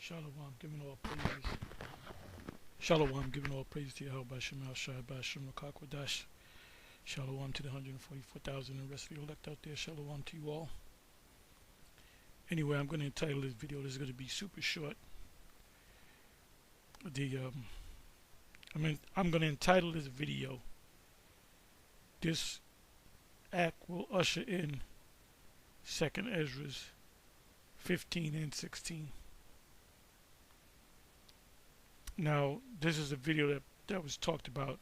Shalom, giving all praises. Shalom, giving all praise to Yahawah, Qadash. Shalom to the 144,000 and the rest of the elect out there. Shalom to you all. Anyway, I'm going to entitle this video. This is going to be super short. I'm going to entitle this video. This act will usher in 2nd Ezra's 15 and 16. Now, this is a video that was talked about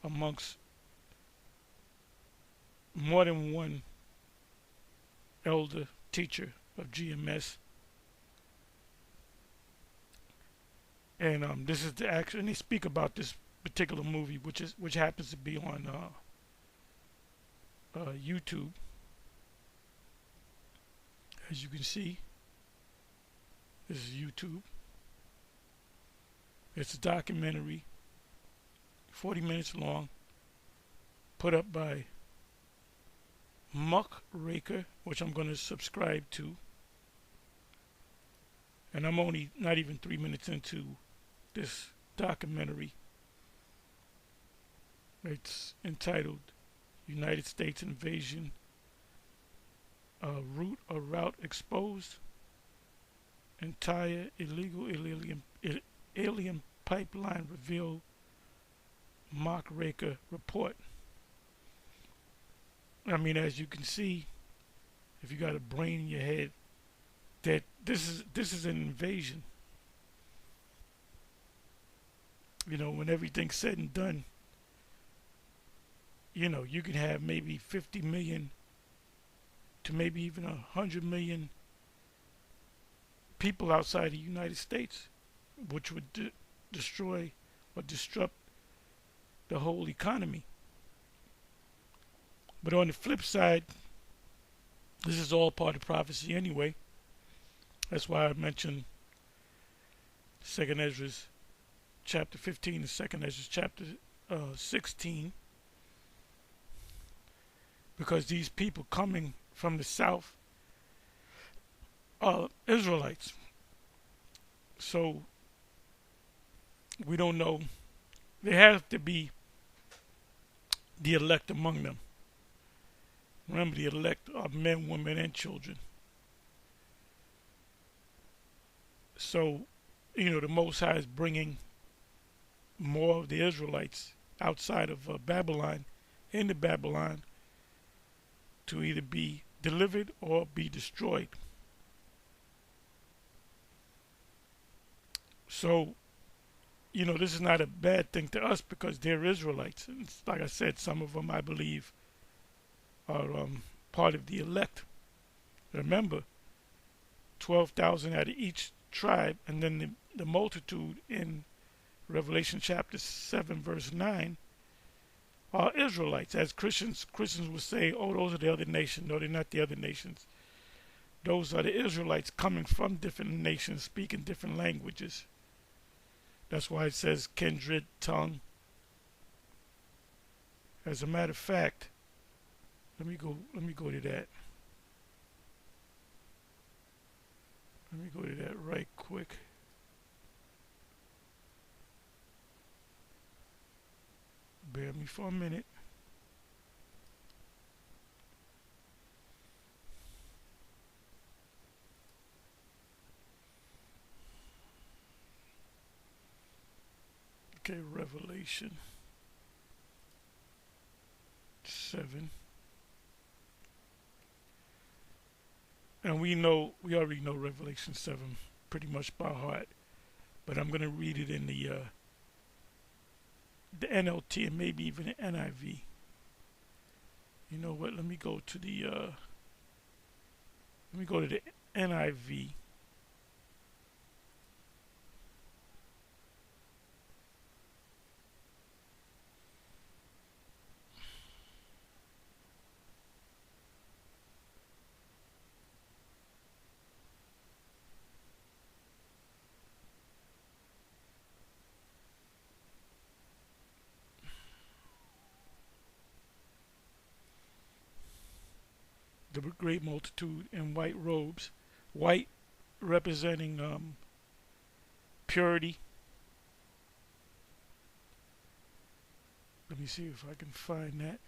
amongst more than one elder teacher of GMS, and this is the action. They speak about this particular movie, which happens to be on YouTube, as you can see. This is YouTube. It's a documentary, 40 minutes long, put up by Muckraker, which I'm going to subscribe to. And I'm only not even 3 minutes into this documentary. It's entitled United States Invasion, Route Exposed, Entire Illegal Alien Pipeline Reveal, Muckraker Report. I mean, as you can see, if you got a brain in your head, that this is an invasion. You know, when everything's said and done, you know, you can have maybe 50 million to maybe even 100 million people outside the United States, which would destroy or disrupt the whole economy. But on the flip side, this is all part of prophecy anyway. That's why I mentioned 2nd Ezra's chapter 15 and 2nd Ezra's chapter 16. Because these people coming from the south are Israelites. So we don't know. There has to be the elect among them. Remember, the elect are men, women, and children. So, you know, the Most High is bringing more of the Israelites outside of Babylon into Babylon to either be delivered or be destroyed. So, you know, this is not a bad thing to us because they're Israelites. And like I said, some of them, I believe, are part of the elect. Remember, 12,000 out of each tribe, and then the multitude in Revelation chapter 7 verse 9 are Israelites. As Christians would say, oh, those are the other nations. No, they're not the other nations. Those are the Israelites coming from different nations, speaking different languages. That's why it says kindred, tongue. As a matter of fact, let me go to that. Let me go to that right quick. Bear me for a minute. Okay, Revelation 7. And we already know Revelation 7 pretty much by heart. But I'm going to read it in the NLT and maybe even the NIV. You know what? Let me go to the NIV. The great multitude in white robes, white representing purity. Let me see if I can find that.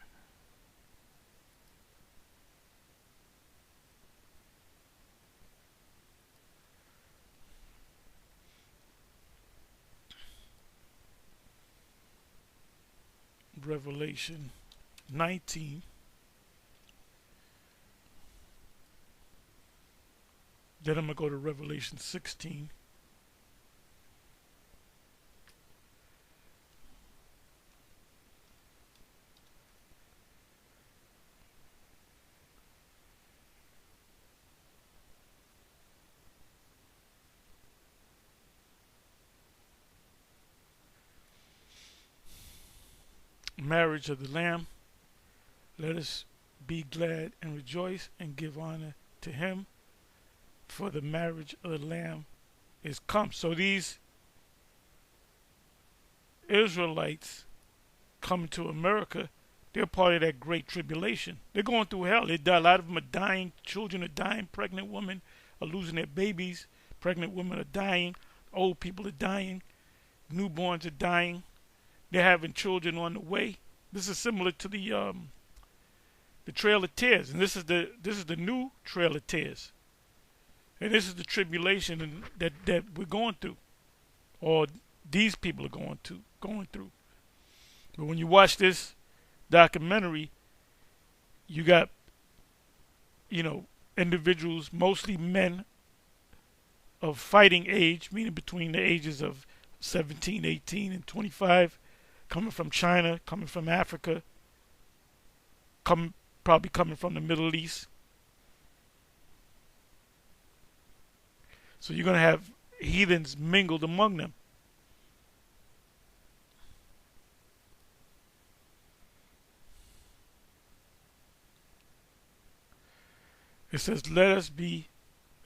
Revelation 19. Then I'm going to go to Revelation 16. Marriage of the Lamb. Let us be glad and rejoice and give honor to him, for the marriage of the Lamb is come. So these Israelites coming to America, they're part of that great tribulation. They're going through hell. A lot of them are dying. Children are dying. Pregnant women are losing their babies. Pregnant women are dying. Old people are dying. Newborns are dying. They're having children on the way. This is similar to the Trail of Tears, and this is the new Trail of Tears, and this is the tribulation that we're going through, or these people are going through. But when you watch this documentary, you got individuals, mostly men of fighting age, meaning between the ages of 17, 18, and 25. Coming from China, coming from Africa, probably coming from the Middle East. So you're going to have heathens mingled among them. It says, let us be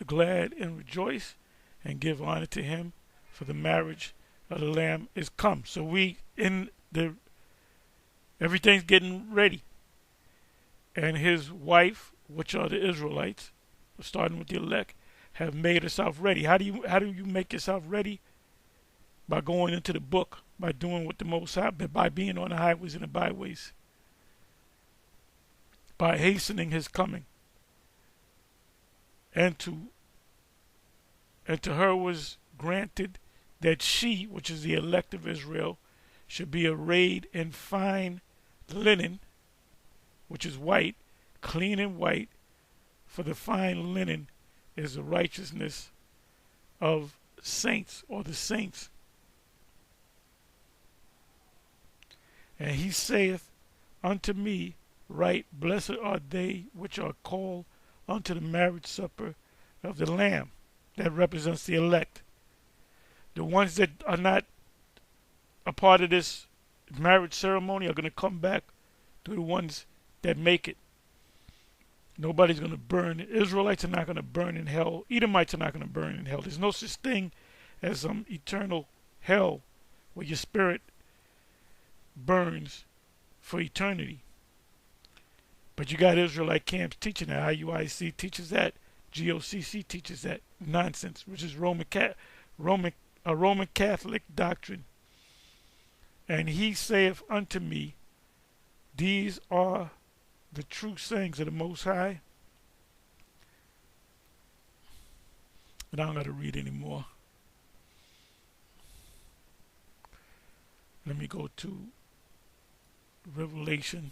glad and rejoice and give honor to him, for the marriage of the Lamb is come. So everything's getting ready. And his wife, which are the Israelites, starting with the elect, have made herself ready. How do you make yourself ready? By going into the book, by doing what the Most High, by being on the highways and the byways, by hastening his coming. And to her was granted that she, which is the elect of Israel, should be arrayed in fine linen, which is white, clean and white, for the fine linen is the righteousness of saints, or the saints. And he saith unto me, right, blessed are they which are called unto the marriage supper of the Lamb. That represents the elect. The ones that are not a part of this marriage ceremony are going to come back to the ones that make it. Nobody's going to burn. Israelites are not going to burn in hell. Edomites are not going to burn in hell. There's no such thing as some eternal hell where your spirit burns for eternity. But you got Israelite camps teaching that. IUIC teaches that. GOCC teaches that nonsense, which is a Roman Catholic doctrine. And he saith unto me, these are the true sayings of the Most High. And I don't got to read anymore. Let me go to Revelation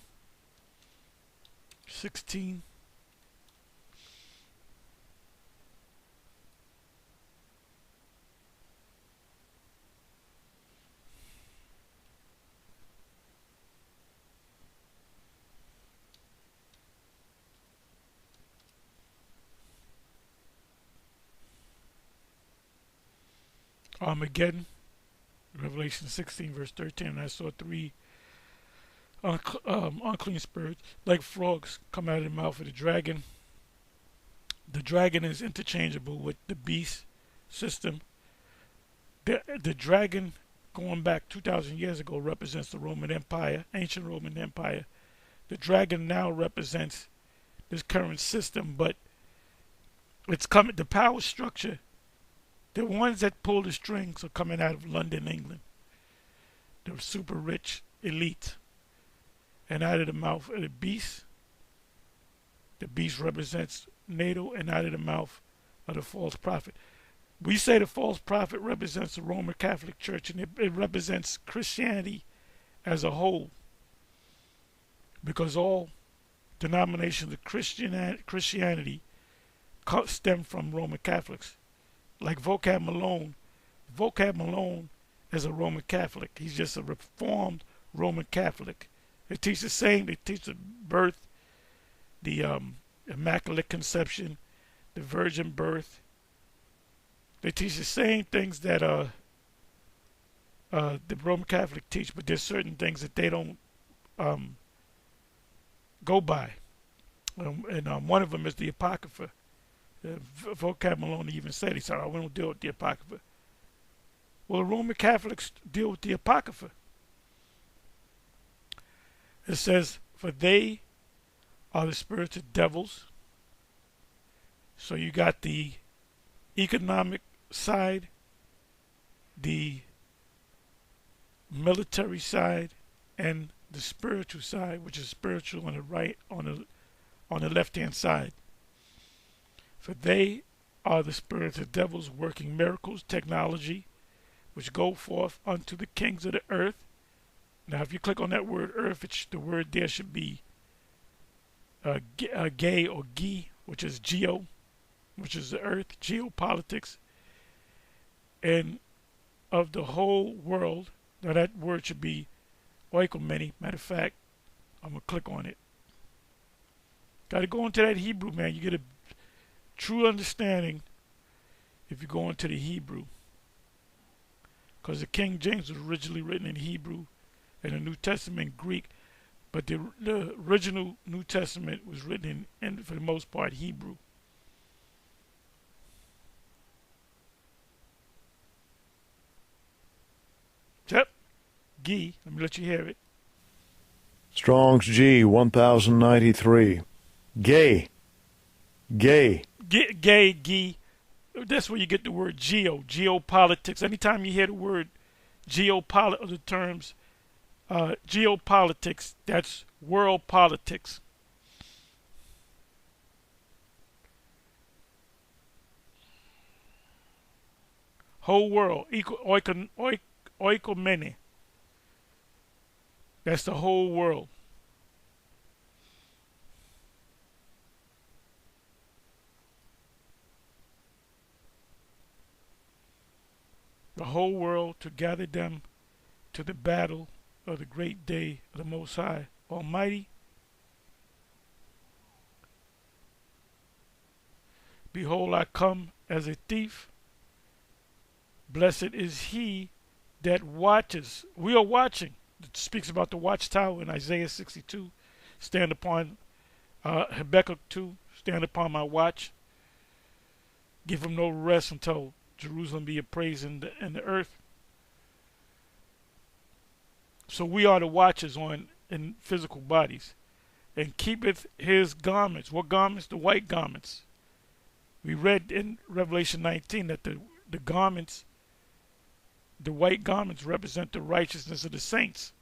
16. Armageddon, Revelation 16, verse 13. And I saw three unclean spirits like frogs come out of the mouth of the dragon. The dragon is interchangeable with the beast system. The dragon, going back 2,000 years ago, represents the Roman Empire, ancient Roman Empire. The dragon now represents this current system, but it's coming. The power structure The ones that pull the strings are coming out of London, England. The super rich elite. And out of the mouth of the beast represents NATO, and out of the mouth of the false prophet. We say the false prophet represents the Roman Catholic Church, and it represents Christianity as a whole. Because all denominations of Christianity stem from Roman Catholics. Like Vocab Malone is a Roman Catholic. He's just a reformed Roman Catholic. They teach the same. They teach the birth, the Immaculate Conception, the virgin birth. They teach the same things that the Roman Catholic teach, but there's certain things that they don't go by. And one of them is the Apocrypha. Vocab Malone even said, he said, we don't deal with the Apocrypha. Well, the Roman Catholics deal with the Apocrypha. It says, for they are the spirits of devils. So you got the economic side, the military side, and the spiritual side, which is spiritual on the right, on the left-hand side. For they are the spirits of devils working miracles, technology, which go forth unto the kings of the earth. Now, if you click on that word earth, the word there should be gay or gi, which is geo, which is the earth, geopolitics, and of the whole world. Now, that word should be oikomeni. Matter of fact, I'm going to click on it. Got to go into that Hebrew, man. You get a true understanding if you go into the Hebrew. Because the King James was originally written in Hebrew and the New Testament Greek, but the original New Testament was written in, for the most part, Hebrew. Yep. Gee, let me let you hear it. Strong's G 1093. Gay. Gay. Gay, gee. That's where you get the word geopolitics. Anytime you hear the word geopolitics, the terms geopolitics, that's world politics. Whole world, oikomene. That's the whole world. The whole world to gather them to the battle of the great day of the Most High Almighty. Behold, I come as a thief. Blessed is he that watches. We are watching. It speaks about the watchtower in Isaiah 62. Stand upon Habakkuk 2. Stand upon my watch. Give him no rest until Jerusalem be appraised in the earth. So we are the watchers in physical bodies. And keepeth his garments. What garments? The white garments. We read in Revelation 19 that the garments, the white garments represent the righteousness of the saints.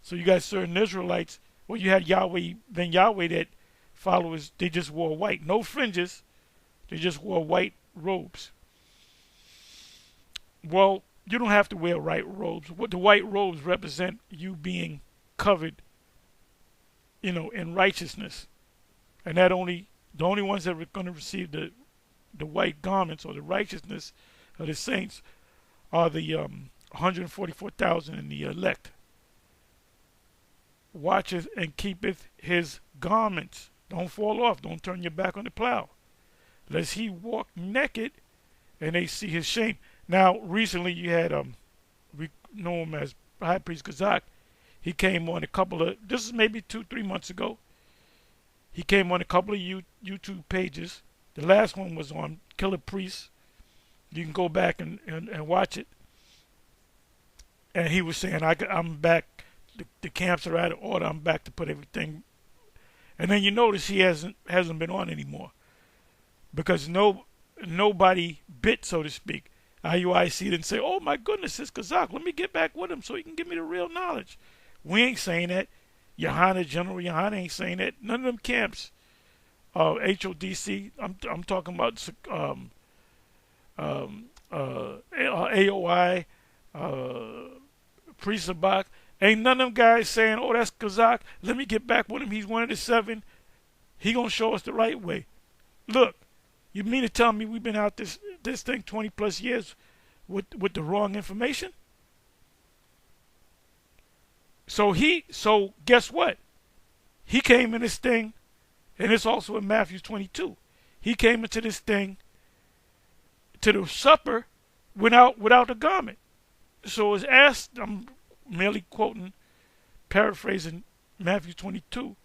So you got certain Israelites, well, you had Yahweh, then Yahweh that followers, they just wore white. No fringes. They just wore white robes. Well, you don't have to wear white robes. What the white robes represent you being covered, in righteousness. And the only ones that are going to receive the white garments or the righteousness of the saints are the 144,000 in the elect. Watcheth and keepeth his garments. Don't fall off. Don't turn your back on the plow. Lest he walk naked and they see his shame. Now, recently you had, we know him as High Priest Kazak. He came on this is maybe 2-3 months ago. He came on a couple of YouTube pages. The last one was on Killer Priest. You can go back and watch it. And he was saying, I'm back. The camps are out of order. I'm back to put everything. And then you notice he hasn't been on anymore. Because nobody bit, so to speak. IUIC didn't say, oh my goodness, it's Kazakh. Let me get back with him so he can give me the real knowledge. We ain't saying that. General Yohana ain't saying that. None of them camps. HODC, I'm talking about AOI, Pre-Sabak. Ain't none of them guys saying, oh, that's Kazakh. Let me get back with him. He's one of the 7. He gonna show us the right way. Look, you mean to tell me we've been out this thing 20 plus years with the wrong information? So guess what? He came in this thing, and it's also in Matthew 22. He came into this thing, to the supper, without a garment. So it's asked, I'm merely quoting, paraphrasing Matthew 22.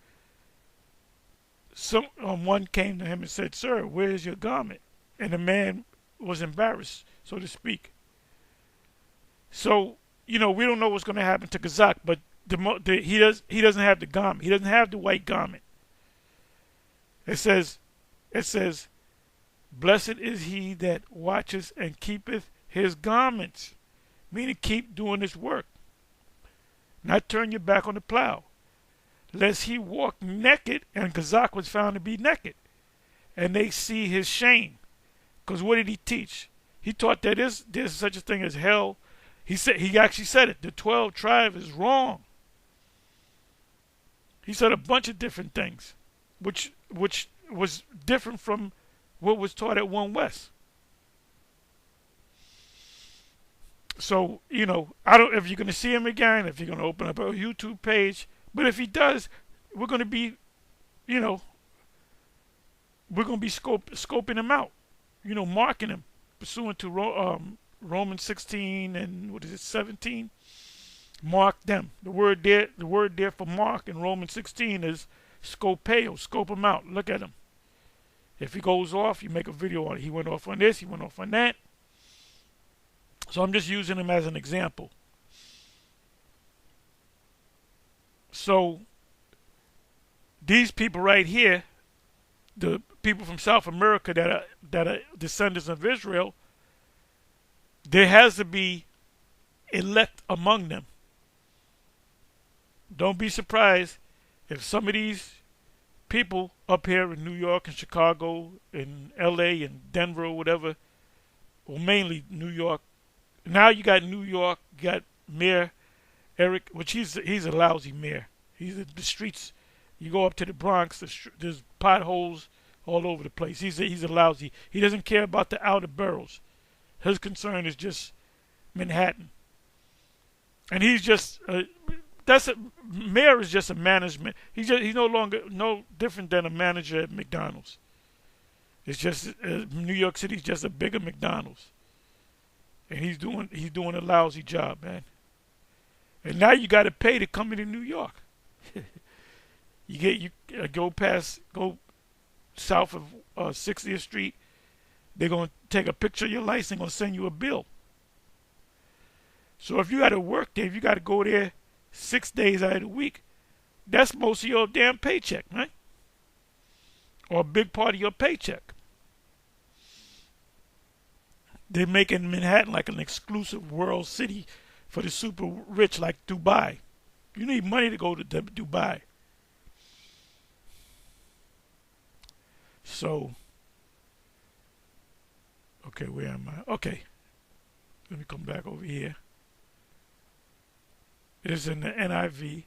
One came to him and said, sir, where is your garment? And the man was embarrassed, so to speak. So, we don't know what's going to happen to Kazakh, but he doesn't have the garment. He doesn't have the white garment. It says, blessed is he that watcheth and keepeth his garments. Meaning keep doing this work. Not turn your back on the plow. Lest he walk naked, and Kazakh was found to be naked. And they see his shame. Because what did he teach? He taught that there's such a thing as hell. He actually said it. The 12 tribe is wrong. He said a bunch of different things, which was different from what was taught at One West. So, I don't, if you're going to see him again, if you're going to open up a YouTube page, but if he does, we're going to be, we're going to be scoping him out, marking him, pursuant to Romans 16 and 17. Mark them. The word there for mark in Romans 16 is scopeo. Scope him out. Look at him. If he goes off, you make a video on it. He went off on this. He went off on that. So I'm just using him as an example. So these people right here, the people from South America that are descendants of Israel, there has to be elect among them. Don't be surprised if some of these people up here in New York and Chicago and LA and Denver or whatever, or mainly New York. Now you got New York, you got Mayor Eric, which he's a lousy mayor. He's the streets. You go up to the Bronx, there's potholes all over the place. He's a lousy. He doesn't care about the outer boroughs. His concern is just Manhattan. And he's just mayor is just a management. He's no different than a manager at McDonald's. It's just New York City's just a bigger McDonald's, and he's doing a lousy job, man. And now you got to pay to come into New York. you go south of 60th Street. They're gonna take a picture of your license and gonna send you a bill. So if you got to work there, if you got to go there 6 days out of the week, that's most of your damn paycheck, right? Or a big part of your paycheck. They're making Manhattan like an exclusive world city for the super rich, like Dubai. You need money to go to Dubai. So, okay, where am I? Okay, let me come back over here. It is in the NIV,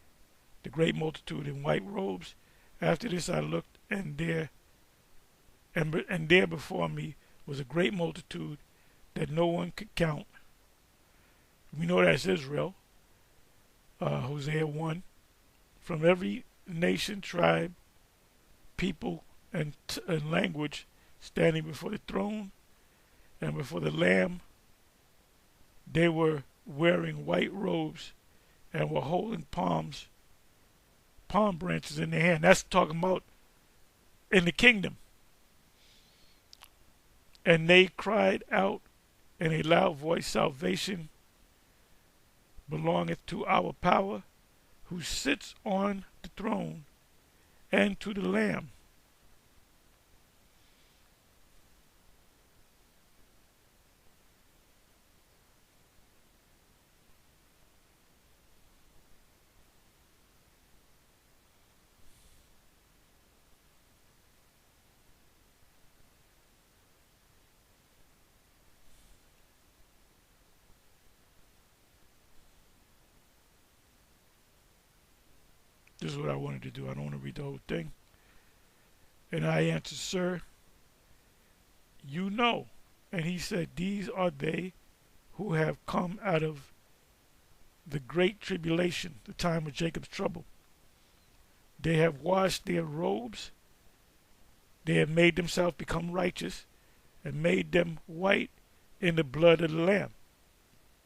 the great multitude in white robes. After this I looked, and there before me was a great multitude that no one could count. We know that's Israel. Hosea 1. From every nation, tribe, people, and language, standing before the throne and before the Lamb. They were wearing white robes and were holding palm branches in their hand. That's talking about in the kingdom. And they cried out in a loud voice, salvation belongeth to our power, who sits on the throne, and to the Lamb. This is what I wanted to do. I don't want to read the whole thing. And I answered, Sir, you know. And he said, these are they who have come out of the great tribulation, the time of Jacob's trouble. They have washed their robes. They have made themselves become righteous and made them white in the blood of the Lamb.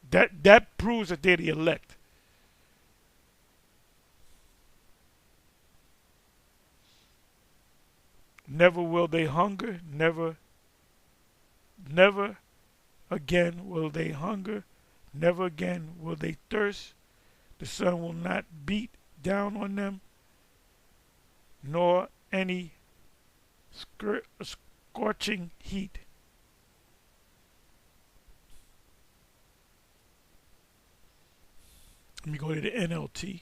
That proves that they're the elect. Never will they hunger, never again will they hunger, never again will they thirst. The sun will not beat down on them, nor any scorching heat. Let me go to the NLT.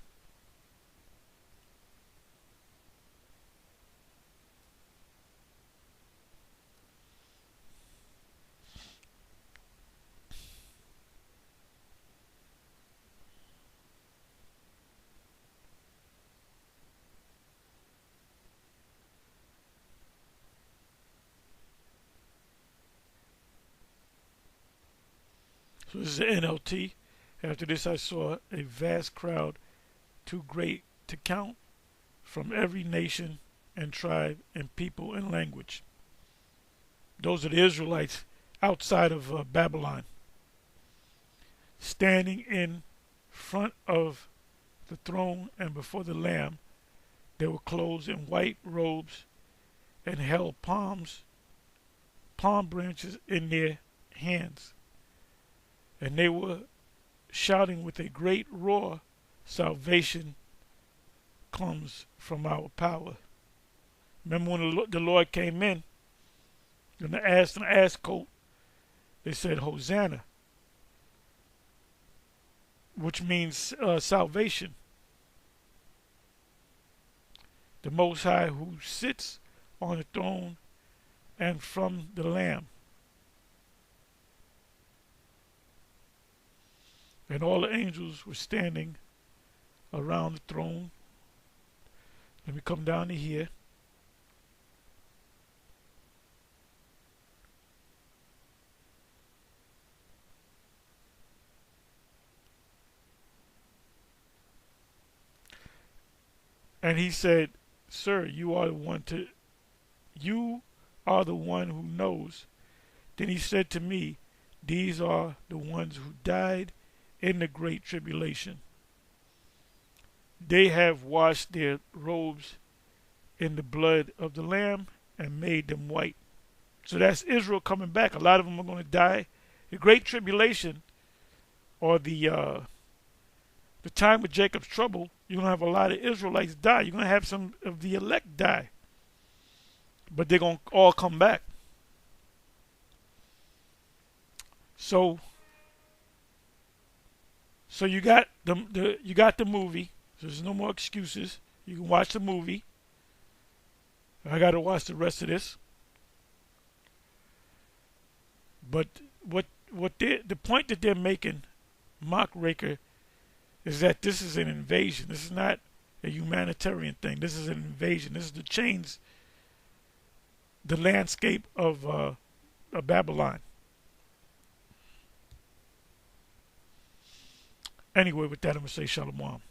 So this is the NLT. After this I saw a vast crowd, too great to count, from every nation and tribe and people and language. Those are the Israelites outside of Babylon, standing in front of the throne and before the Lamb. They were clothed in white robes and held palm branches in their hands. And they were shouting with a great roar, salvation comes from our power. Remember when the Lord came in the ass coat, they said Hosanna, which means salvation. The Most High who sits on the throne and from the Lamb. And all the angels were standing around the throne. Let me come down to here. And he said, Sir, you are the one who knows. Then he said to me, these are the ones who died in the great tribulation. They have washed their robes in the blood of the Lamb and made them white. So that's Israel coming back. A lot of them are going to die. The great tribulation, or the time of Jacob's trouble, you're going to have a lot of Israelites die. You're going to have some of the elect die. But they're going to all come back. So you got the movie. So there's no more excuses. You can watch the movie. I got to watch the rest of this. But the point that they're making, Mark Raker, is that this is an invasion. This is not a humanitarian thing. This is an invasion. This is to change the landscape of Babylon. Anyway, with that, I'm going to say Shalom.